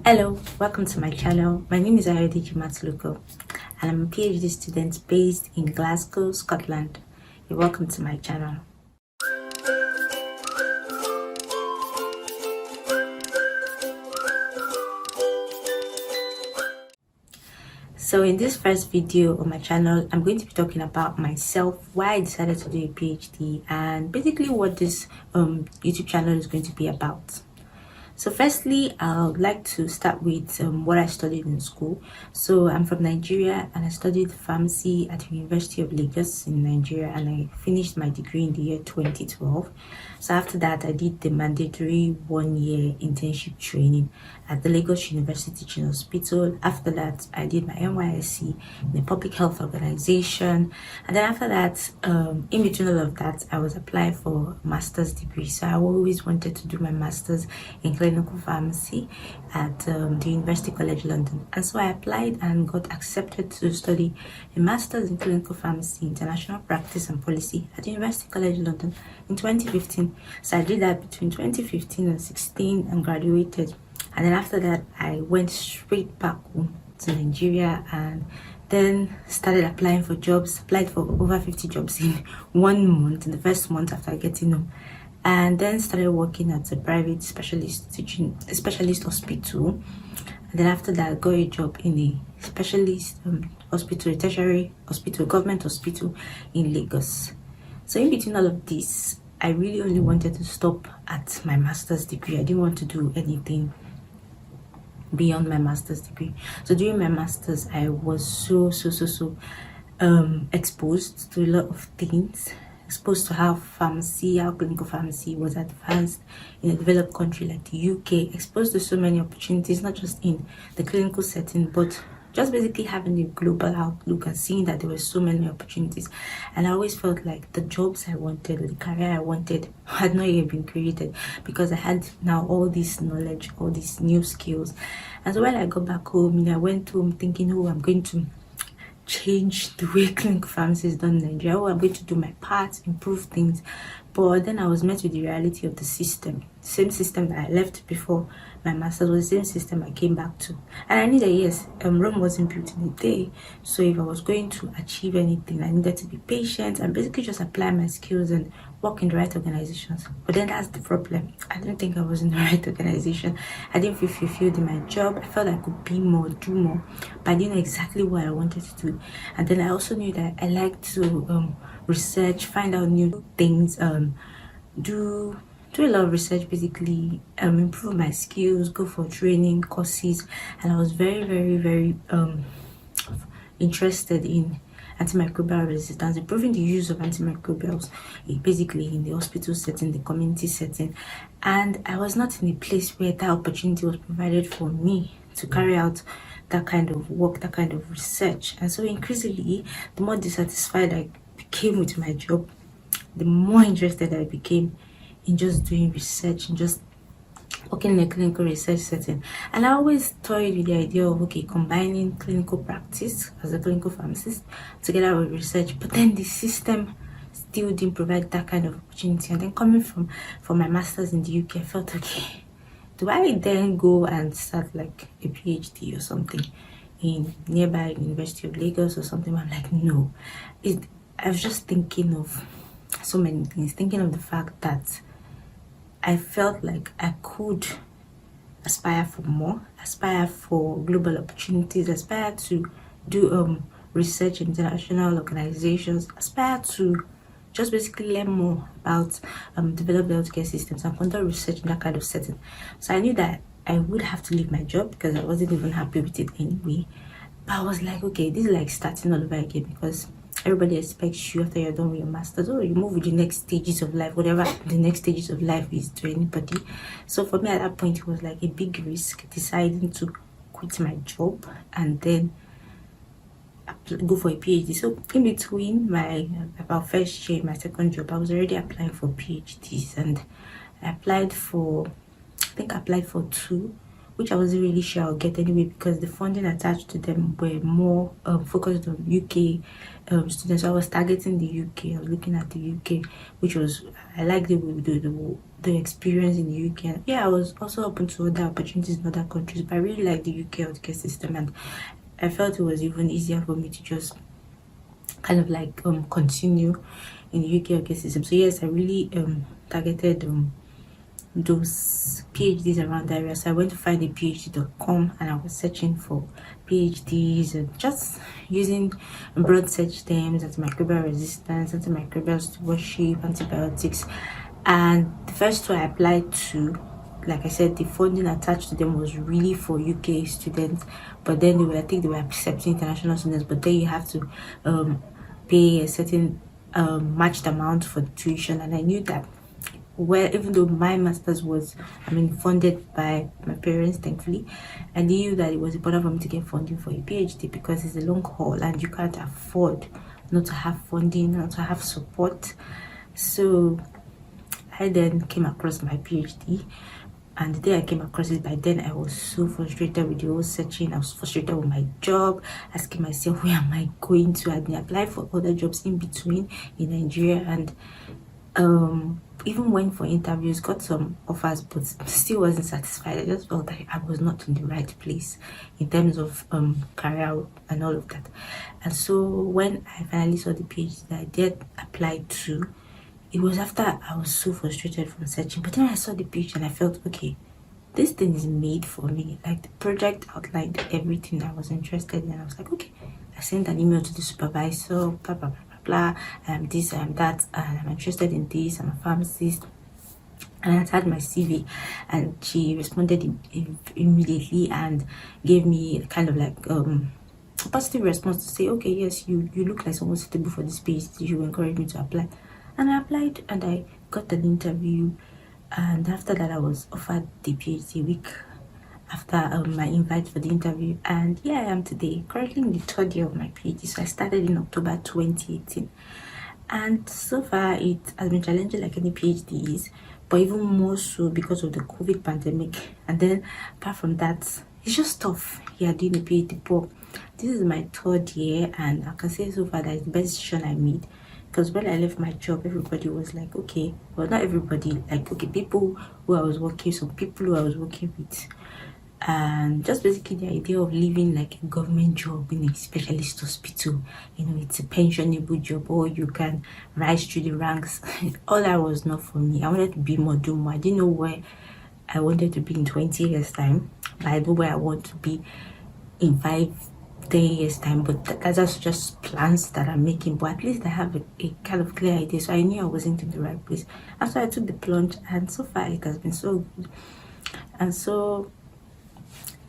Hello, welcome to my channel. My name is Ayodeji Matuluko and I'm a PhD student based in Glasgow, Scotland. You're welcome to my channel. So in this first video on my channel, I'm going to be talking about myself, why I decided to do a PhD, and basically what this YouTube channel is going to be about. So firstly, I would like to start with what I studied in school. So I'm from Nigeria and I studied pharmacy at the University of Lagos in Nigeria, and I finished my degree in the year 2012. So after that, I did the mandatory 1-year internship training at the Lagos University Teaching Hospital. After that, I did my NYSC in a public health organization. And then after that, in between all of that, I was applying for a master's degree. So I always wanted to do my master's in clinical pharmacy at the University College London. And so I applied and got accepted to study a master's in clinical pharmacy, international practice and policy at the University College London in 2015. So I did that between 2015 and 16 and graduated. And then after that, I went straight back home to Nigeria and then started applying for jobs. Applied for over 50 jobs in 1 month, in the first month after getting home. And then started working at a private specialist hospital. And then after that, I got a job in a specialist hospital, a tertiary hospital, government hospital in Lagos. So in between all of this, I really only wanted to stop at my master's degree. I didn't want to do anything beyond my master's degree. So during my master's, I was so exposed to a lot of things, exposed to how clinical pharmacy was advanced in a developed country like the UK, exposed to so many opportunities, not just in the clinical setting, but just basically having a global outlook and seeing that there were so many opportunities. And I always felt like the jobs I wanted, or the career I wanted, had not yet been created, because I had now all this knowledge, all these new skills. And so when I got back home, I went home thinking, oh, I'm going to change the way clinical pharmacy is done in Nigeria. Oh, I'm going to do my part, improve things. But then I was met with the reality of the system. The same system that I left before my master's was the same system I came back to. And I knew that, yes, Rome wasn't built in a day. So if I was going to achieve anything, I needed to be patient and basically just apply my skills and work in the right organizations. But then that's the problem. I didn't think I was in the right organization. I didn't feel fulfilled in my job. I felt I could be more, do more, but I didn't know exactly what I wanted to do. And then I also knew that I liked to research, find out new things, do a lot of research, basically improve my skills, go for training courses. And I was very interested in antimicrobial resistance, improving the use of antimicrobials, basically in the hospital setting, the community setting. And I was not in a place where that opportunity was provided for me to carry out that kind of work, that kind of research. And so increasingly, the more dissatisfied I became with my job, the more interested I became in just doing research and just working in a clinical research setting. And I always toyed with the idea of, okay, combining clinical practice as a clinical pharmacist together with research, but then the system still didn't provide that kind of opportunity. And then coming from my master's in the UK, I felt, okay, do I then go and start like a PhD or something in nearby University of Lagos or something? I'm like, no. I was just thinking of so many things, thinking of the fact that I felt like I could aspire for more, aspire for global opportunities, aspire to do research in international organizations, aspire to just basically learn more about developed healthcare systems and conduct research in that kind of setting. So I knew that I would have to leave my job because I wasn't even happy with it anyway. But I was like, okay, this is like starting all over again, because everybody expects you after you're done with your master's, or you move with the next stages of life, whatever the next stages of life is to anybody. So for me at that point, it was like a big risk deciding to quit my job and then go for a PhD. So in between my about first year, my second job, I was already applying for PhDs, and I applied for 2, which I wasn't really sure I'll get anyway, because the funding attached to them were more focused on UK students. So I was targeting the UK. I was looking at the UK, which was, I like the experience in the UK. And yeah, I was also open to other opportunities in other countries, but I really like the UK healthcare system, and I felt it was even easier for me to just kind of like continue in the UK healthcare system. So yes, I really targeted those PhDs around the area. So I went to find a phd.com, and I was searching for PhDs and just using broad search terms: antimicrobial resistance, antimicrobial stewardship, antibiotics. And the first two I applied to, like I said, the funding attached to them was really for UK students, but then I think they were accepting international students, but then you have to pay a certain matched amount for the tuition. And I knew that, well, even though my master's was, funded by my parents, thankfully, I knew that it was important for me to get funding for a PhD, because it's a long haul and you can't afford not to have funding, not to have support. So I then came across my PhD, and the day I came across it, by then I was so frustrated with the whole searching. I was frustrated with my job, asking myself, where am I going to? I'd applied for other jobs in between in Nigeria, and even went for interviews, got some offers, but still wasn't satisfied. I just felt like I was not in the right place in terms of career and all of that. And so when I finally saw the PhD that I did apply to, it was after I was so frustrated from searching. But then I saw the PhD and I felt, okay, this thing is made for me. Like, the project outlined everything I was interested in. I was like, okay. I sent an email to the supervisor, blah blah blah blah. I am this, I am that, and I'm interested in this. I'm a pharmacist, and I had my CV, and she responded immediately and gave me kind of like a positive response to say, okay, yes, you look like someone suitable for this PhD. You encouraged me to apply, and I applied, and I got an interview, and after that I was offered the PhD week after my invite for the interview. And here I am today, currently in the third year of my PhD. So I started in October 2018, and so far it has been challenging like any PhD is, but even more so because of the COVID pandemic. And then apart from that, it's just tough here doing a PhD. But this is my third year, and I can say so far that it's the best decision I made. Because when I left my job, everybody was like, okay, well, not everybody, like, okay, people who I was working, some people who I was working with, and just basically the idea of leaving like a government job in a specialist hospital, it's a pensionable job, or you can rise through the ranks. All that was not for me. I wanted to be more, do more. I didn't know where I wanted to be in 20 years time, but I know where I want to be in 5-10 years time. But that's just plans that I'm making, but at least I have a kind of clear idea. So I knew I wasn't in the right place, and so I took the plunge, and so far it has been so good. And so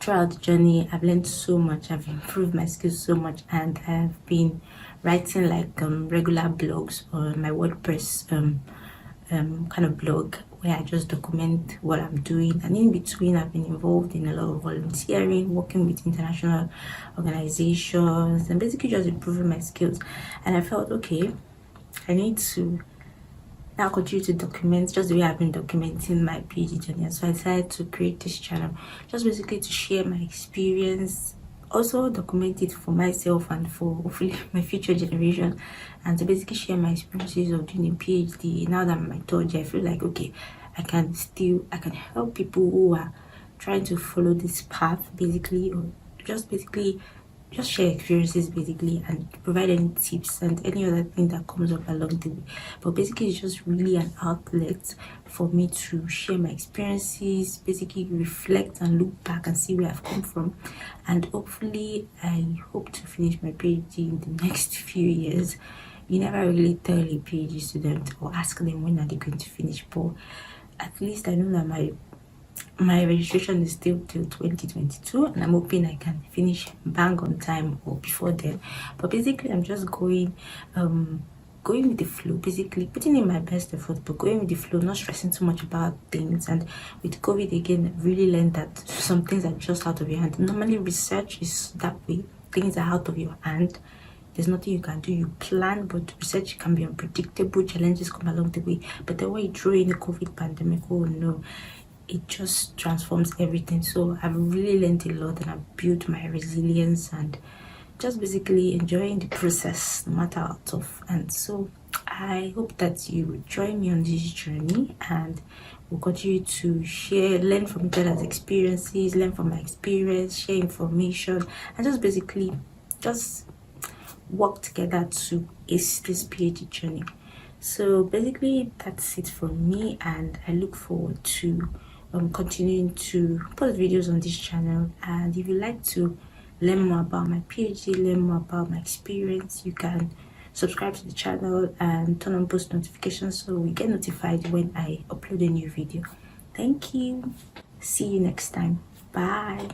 throughout the journey, I've learned so much. I've improved my skills so much, and I've been writing like regular blogs on my WordPress kind of blog, where I just document what I'm doing. And in between, I've been involved in a lot of volunteering, working with international organizations, and basically just improving my skills. And I felt, okay, I need to now continue to document just the way I've been documenting my PhD journey. And so I decided to create this channel, just basically to share my experience, also document it for myself and for hopefully my future generation, and to basically share my experiences of doing a PhD. Now that I'm in my third year, I feel like, okay, I can help people who are trying to follow this path, basically, or just share experiences basically, and provide any tips and any other thing that comes up along the way. But basically it's just really an outlet for me to share my experiences, basically reflect and look back and see where I've come from. And hopefully I hope to finish my PhD in the next few years. You never really tell a PhD student or ask them when are they going to finish, but at least I know that my registration is still till 2022, and I'm hoping I can finish bang on time or before then. But basically I'm just going with the flow, basically putting in my best effort, but going with the flow, not stressing too much about things. And with COVID again, I've really learned that some things are just out of your hand. Normally research is that way, things are out of your hand, there's nothing you can do. You plan, but research can be unpredictable, challenges come along the way. But then when you throw in the COVID pandemic, oh no, it just transforms everything. So I've really learned a lot, and I've built my resilience, and just basically enjoying the process no matter how tough. And so I hope that you will join me on this journey, and we'll continue to share, learn from each other's experiences, learn from my experience, share information, and just basically just work together to ace this PhD journey. So basically that's it from me, and I look forward to continuing to post videos on this channel. And if you like to learn more about my PhD, learn more about my experience, you can subscribe to the channel and turn on post notifications so we get notified when I upload a new video. Thank you. See you next time. Bye.